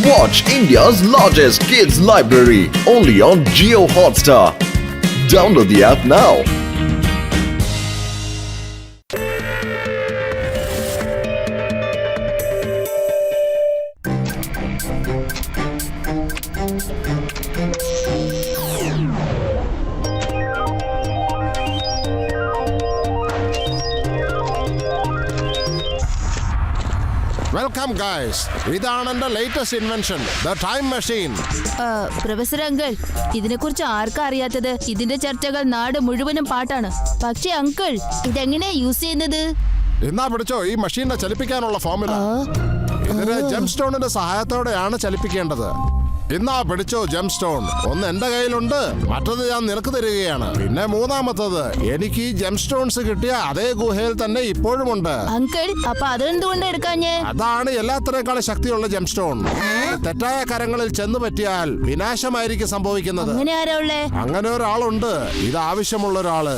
Watch India's largest kids library only on Jio Hotstar. Download the app now. Welcome guys. ഇതാണ് എന്റെ latest invention, the time machine. Professor uncle, ഇതിനെക്കുറിച്ച് ആർക്കാ അറിയാത്തത്? ഇതിന്റെ ചർച്ചകൾ നാട് മുഴുവനും പാട്ടാണ്. പക്ഷേ അങ്കിൾ, ഇതെങ്ങനെയാ യൂസ് ചെയ്യുന്നത്? എന്നാ പിടിച്ചോ ഈ മെഷീനെ ചലിപ്പിക്കാനുള്ള ഫോർമുല. ഇതിന് ജെം സ്റ്റോണിന്റെ സഹായത്തോടെയാണ് ചലിപ്പിക്കേണ്ടത്. ഇന്നാ പിടിച്ചോ ജെം സ്റ്റോൺ. ഒന്ന് എന്റെ കയ്യിലുണ്ട്, മറ്റത് ഞാൻ നിനക്ക് തരികയാണ്. പിന്നെ മൂന്നാമത്തത്, എനിക്ക് ഈ ജെം സ്റ്റോൺസ് കിട്ടിയ അതേ ഗുഹയിൽ തന്നെ ഇപ്പോഴും ഉണ്ട്. അങ്കിൾ, അപ്പൊ അതെന്തുകൊണ്ട് എടുക്കാഞ്ഞേ? അതാണ് എല്ലാത്തിനേക്കാളും ശക്തിയുള്ള ജെം സ്റ്റോൺ. തെറ്റായ കരങ്ങളിൽ ചെന്ന് പറ്റിയാൽ വിനാശമായിരിക്കും സംഭവിക്കുന്നത്. അങ്ങനെ ആരാ ഉള്ളേ? അങ്ങനെ ഒരാളുണ്ട്, ഇത് ആവശ്യമുള്ള ഒരാള്.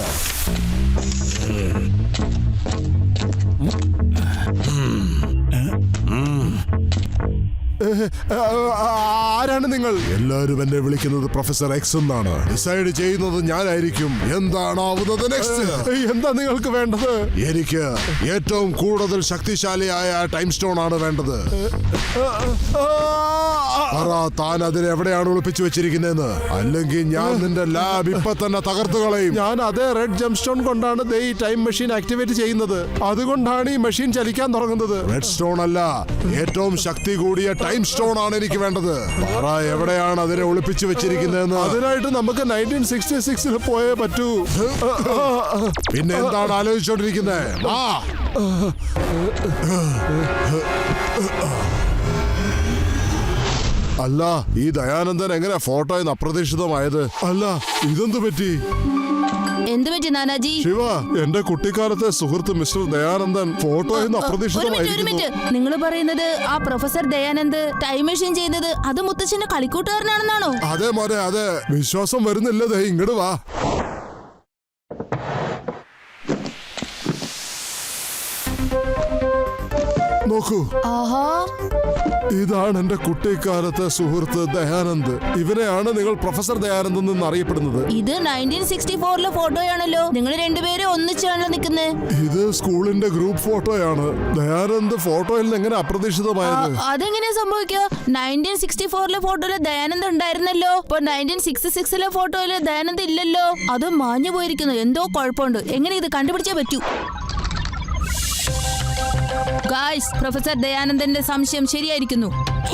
ആരാണ് നിങ്ങൾ? എല്ലാരും എന്നെ വിളിക്കുന്നത് പ്രൊഫസർ എക്സ് എന്നാണ്. ഡിസൈഡ് ചെയ്യുന്നത് ഞാനായിരിക്കും എന്താണാവുന്നത് നെക്സ്റ്റ്. എന്താ നിങ്ങൾക്ക് വേണ്ടത്? എനിക്ക് ഏറ്റവും കൂടുതൽ ശക്തിശാലിയായ ടൈം സ്റ്റോൺ ആണ് വേണ്ടത്. താൻ അതിനെ എവിടെയാണ് ഒളിപ്പിച്ചു വെച്ചിരിക്കുന്നതെന്ന്, അല്ലെങ്കിൽ ഞാൻ നിന്റെ ലാബ് ഇപ്പൊ തന്നെ തകർത്തു കളയും. ഞാൻ അതേ റെഡ് ജെം സ്റ്റോൺ കൊണ്ടാണ് ഈ ടൈം മെഷീൻ ആക്ടിവേറ്റ് ചെയ്യുന്നത്. അതുകൊണ്ടാണ് ഈ മെഷീൻ ചലിക്കാൻ തുടങ്ങുന്നത്. റെഡ് സ്റ്റോൺ അല്ല, ഏറ്റവും ശക്തി കൂടിയ ടൈം സ്റ്റോൺ ആണ് എനിക്ക് വേണ്ടത്. എവിടെയാണ് അതിനെ ഒളിപ്പിച്ചു വെച്ചിരിക്കുന്നതെന്ന്. അതിനായിട്ട് നമുക്ക് 1966 പോയേ പറ്റൂ. പിന്നെ എന്താണ് ആലോചിച്ചോണ്ടിരിക്കുന്നത്? അല്ല, ഈ ദയാനന്ദൻ എങ്ങനെ ഫോട്ടോയിൽ അപ്രതീക്ഷിതമായത്? അല്ല, ഇതെന്ത് പറ്റി? എന്ത് പറ്റി നാനാജി? ശിവ, എന്റെ കുട്ടിക്കാലത്തെ സുഹൃത്ത് മിസ്റ്റർ ദയാനന്ദൻ ഫോട്ടോയിൽ അപ്രതീക്ഷിതമായിരുന്നു. നിങ്ങൾ പറയുന്നത് ആ പ്രൊഫസർ ദയാനന്ദ് ടൈം മെഷീൻ ചെയ്തത് അത് മുത്തച്ഛന്റെ കളിക്കൂട്ടുകാരനാണെന്നാണോ? അതെ മോനെ, അതെ. വിശ്വാസം വരുന്നില്ലതേ, ഇങ്ങോട്ട് വാ. നോക്കൂ, ഇതാണ് എന്റെ കുട്ടിക്കാലത്തെ സുഹൃത്ത് ദയാനന്ദ്. ഇവരെയാണ് നിങ്ങൾ പ്രൊഫസർ ദയാനന്ദ് എന്ന് അറിയപ്പെടുന്നത്. ഇത് 1964 ഫോട്ടോയാണല്ലോ. നിങ്ങൾ രണ്ടുപേരും ഒന്നിച്ചാണല്ലോ നിൽക്കുന്നത്. ഇത് സ്കൂളിന്റെ ഗ്രൂപ്പ് ഫോട്ടോയാണ്. ദയാനന്ദ് ഫോട്ടോയിൽ നിന്ന് എങ്ങനെ അപ്രതീക്ഷിതമായത്? അതെങ്ങനെയാ സംഭവിക്കുക? 1964 ഫോട്ടോയില് ദയാനന്ദ് ഉണ്ടായിരുന്നല്ലോ. ഇപ്പൊ 1966 ഫോട്ടോയില് ദയാനന്ദ് ഇല്ലല്ലോ. അത് മാഞ്ഞു പോയിരിക്കുന്നു. എന്തോ കുഴപ്പമുണ്ട്. എങ്ങനെ ഇത് കണ്ടുപിടിച്ചേ പറ്റൂ. ഗായ്സ്, പ്രൊഫസർ ദയാനന്ദന്റെ സംശയം ശരിയായിരിക്കുന്നു.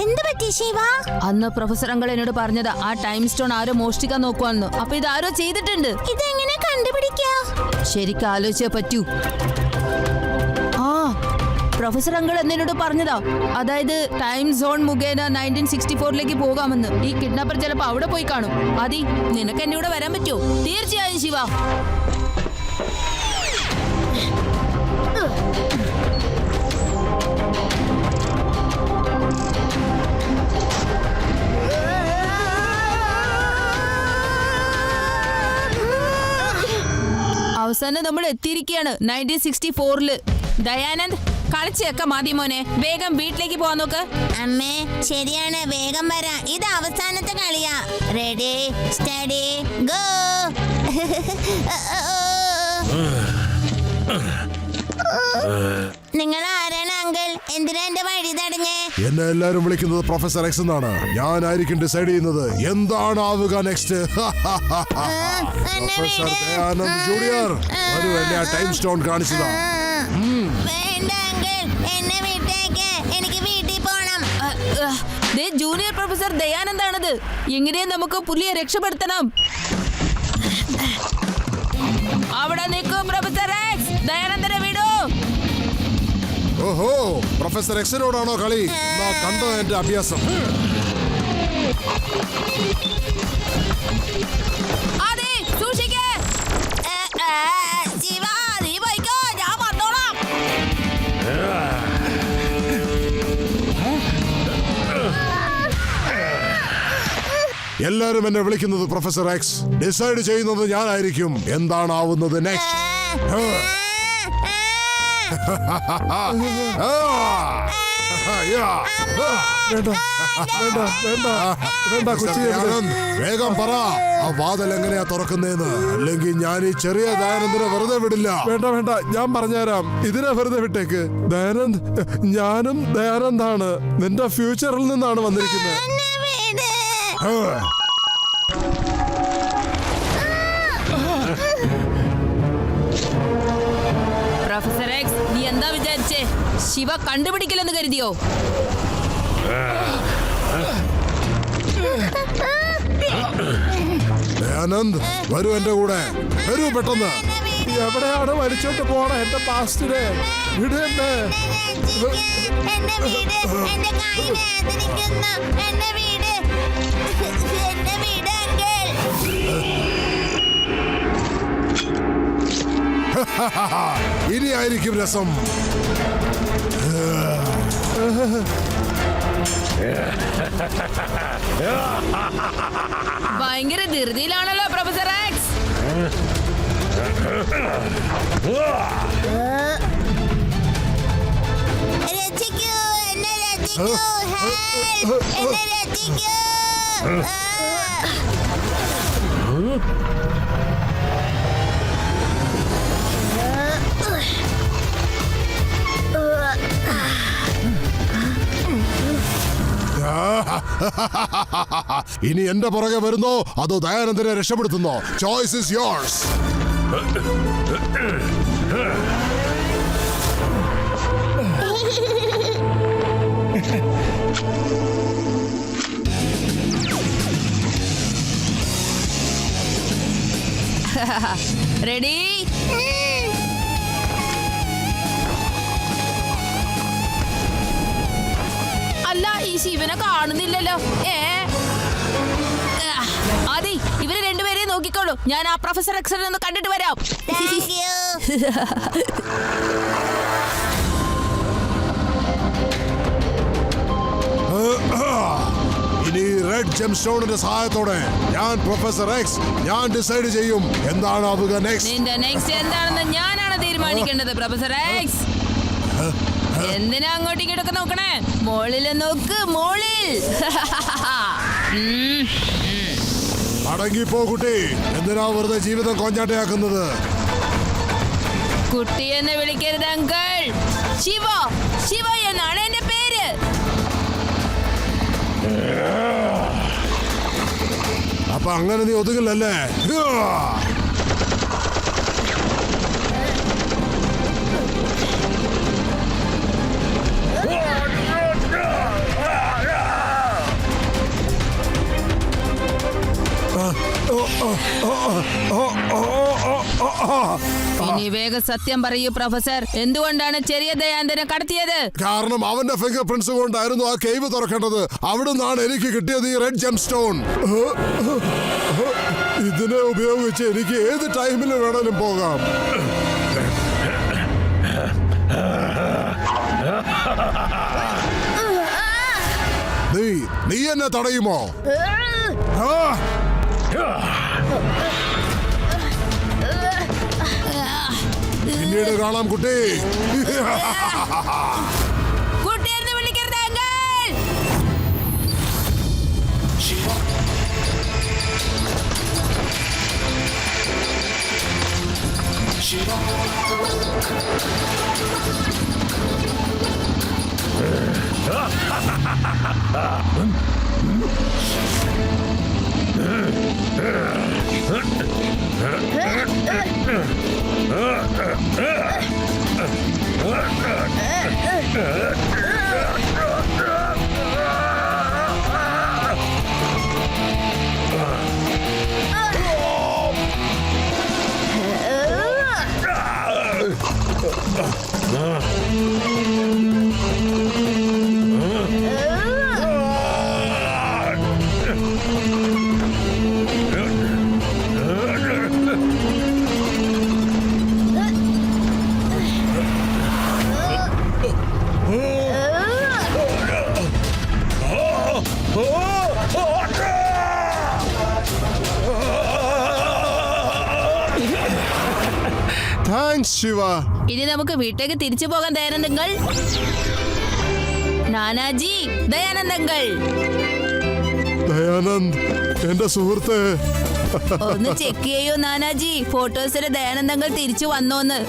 എന്ത് പറ്റി ശിവ? അന്ന് പ്രൊഫസർ അങ്കിൾ എന്നോട് പറഞ്ഞത് ആ ടൈം സ്റ്റോൺ ആരോ മോഷ്ടിക്കാൻ നോക്കുവാന്ന്. അപ്പൊ ഇത് ആരോ ചെയ്തിട്ടുണ്ട്. ഇതെങ്ങനെ കണ്ടുപിടിക്കാ? ശരിക്കും ആലോചിച്ചേ പറ്റൂ. പ്രൊഫസർ അങ്കിൾ എന്നോട് പറഞ്ഞതാ, അതായത് ടൈം സോൺ മുഖേന 1964 പോകാമെന്ന്. ഈ കിഡ്നാപ്പർ ചിലപ്പോ അവിടെ പോയി കാണും. ആദി, നിനക്ക് എന്നെ കൂടെ വരാൻ പറ്റുമോ? തീർച്ചയായും ശിവ. അവസാനം നമ്മൾ എത്തിയിരിക്കുകയാണ് 1964. ദയാനന്ദ്, കളിച്ചേക്ക മതി മോനെ. വേഗം വീട്ടിലേക്ക് പോവാൻ നോക്ക്. അമ്മേ, ശരിയാണ്, വേഗം വരാം. ഇത് അവസാനത്തെ കളിയാ. Ready, study, go. നിങ്ങൾ ആരാണ് അങ്കിൾ? എന്തിനാ എന്റെ വഴി തടഞ്ഞേ? എന്നെ എല്ലാരും വിളിക്കുന്നത് പ്രൊഫസർ എക്സ് എന്നാണ്. ഞാനായിരിക്കും ഡിസൈഡ് ചെയ്യുന്നത് എന്താണ് ആവുക നെക്സ്റ്റ്. പ്രൊഫസർ ദയാനന്ദ് ജൂനിയർ, ഒരു എന്നെ ടൈം സ്റ്റോൺ കാണിച്ചതാ. വേണ്ട അങ്കിൾ, എന്നെ വിട്ടേക്ക്. എനിക്ക് വീട്ടിൽ പോണം. ജൂനിയർ പ്രൊഫസർ ദയാനന്ദാണത്. എങ്ങനെയും നമുക്ക് പുലിയെ രക്ഷപ്പെടുത്തണം. അവിടെ നിൽക്കും പ്രൊഫസർ എക്സ്. ദയാനന്ദനെ വിടൂ. ഓഹോ, പ്രൊഫസർ എക്സിനോടാണോ കളി? കണ്ടോ എന്റെ അഭ്യാസം? അതെ, സൂക്ഷിക്കേ. ശിവ, നീ പോയിക്കോ, ഞാൻ വന്നോളാം. എല്ലാരും എന്നെ വിളിക്കുന്നത് പ്രൊഫസർ എക്സ്. ഡിസൈഡ് ചെയ്യുന്നത് ഞാനായിരിക്കും എന്താണാവുന്നത് നെക്സ്റ്റ്. വേണ്ട വേണ്ട വേണ്ട വേണ്ട കൊച്ചി വേഗം പറ ആ വാതിൽ എങ്ങനെയാ തുറക്കുന്നേന്ന്, അല്ലെങ്കിൽ ഞാൻ ഈ ചെറിയ ദയാനന്ദനെ വെറുതെ വിടില്ല. വേണ്ട വേണ്ട, ഞാൻ പറഞ്ഞുതരാം. ഇതിനെ വെറുതെ വിട്ടേക്ക്. ദയാനന്ദ്, ഞാനും ദയാനന്ദാണ്. നിന്റെ ഫ്യൂച്ചറിൽ നിന്നാണ് വന്നിരിക്കുന്നത്. പ്രൊഫസർ എക്സ്, നീ എന്താ വിചാരിച്ചേ? ശിവ കണ്ടുപിടിക്കില്ലെന്ന് കരുതിയോ? ദയാനന്ദ്, വരൂ എന്റെ കൂടെ, വരൂ പെട്ടെന്ന്. എവിടെയാണ് വലിച്ചോട്ട് പോണ എന്റെ പാസ്റ്റിനെ? എന്റെ വീട്, എന്റെ കാലിനെ വേദനിക്കുന്നു. എന്റെ വീട്, എന്റെ വീട് അങ്കിൾ. ഇനി ആയിരിക്കും രസം. ഭയങ്കര ധൃതിയിലാണല്ലോ പ്രൊഫസർ എക്സ്. രക്ഷിക്കൂ, എന്നെ രക്ഷിക്കൂ, ഹെൽപ്പ്, എന്നെ രക്ഷിക്കൂ. ഇനി എന്റെ പുറകെ വരുന്നോ അതോ ദയാനന്ദനെ രക്ഷപ്പെടുത്തുന്നോ? Choice is yours. റെഡി? അല്ല, ഈ ശിവനെ കാണുന്നില്ലല്ലോ. ആദി, ഇവര് രണ്ടുപേരെയും നോക്കിക്കോളൂ. ഞാൻ ആ പ്രൊഫസർ എക്സിനെ ഒന്ന് കണ്ടിട്ട് വരാം. Thank you. ഇനി റെഡ് ജെം സ്റ്റോണിന്റെ സഹായത്തോടെ ഞാൻ പ്രൊഫസർ എക്സ് ഞാൻ ഡിസൈഡ് ചെയ്യും എന്താണ് ആവുക നെക്സ്റ്റ്. നിന്റെ നെക്സ്റ്റ് എന്താണെന്ന് ഞാനാണ് തീരുമാനിക്കേണ്ടത് പ്രൊഫസർ എക്സ്. എന്തിനാ അങ്ങോട്ടും ഇങ്ങോട്ടൊക്കെ നോക്കണേ? മോളില് നോക്ക്, മോളിൽ. അടങ്ങിപ്പോ കുട്ടി, എന്തിനാ വെറുതെ ജീവിതം കോഞ്ഞാട്ടയാക്കുന്നത്? കുട്ടി എന്ന് വിളിക്കരുത് അങ്കിൾ. ശിവ, ശിവ എന്നാണ് എന്റെ പേര്. അപ്പൊ അങ്ങനെ നീ ഒതുങ്ങില്ലല്ലേ? ഇനി വേഗം സത്യം പറയൂ പ്രൊഫസർ. എന്തുകൊണ്ടാണ് ചെറിയ ദയാനന്ദനെ കടത്തിയത്? കാരണം അവന്റെ ഫിംഗർ പ്രിന്റ്സ് കൊണ്ടായിരുന്നു ആ കേവ് തുറക്കേണ്ടത്. അവിടുന്നാണ് എനിക്ക് കിട്ടിയത് ഈ റെഡ് ജെം സ്റ്റോൺ. ഇതിനെ ഉപയോഗിച്ച് എനിക്ക് ഏത് ടൈമിൽ വേണേലും പോകാം. നീ എന്നെ തടയുമോ? പിന്നീട് കാണാം കുട്ടി. കുട്ടി എന്ന് വിളിക്കരുത് അങ്കിൾ. താങ്ക്സ് ശിവ. ഇനി നമുക്ക് വീട്ടിലേക്ക് തിരിച്ചു പോകാൻ ദയാനന്ദങ്ങൾ. നാനാജി ദയാനന്ദങ്ങൾ ദയാനന്ദ് എന്റെ സുഹൃത്ത്. ഒന്ന് ചെക്ക് ചെയ്യൂ നാനാജി, ഫോട്ടോസിലെ ദയാനന്ദങ്ങൾ തിരിച്ചു വന്നോന്ന്.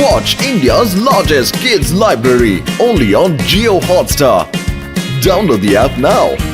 Watch India's largest kids library only on Jio Hotstar. Download the app now.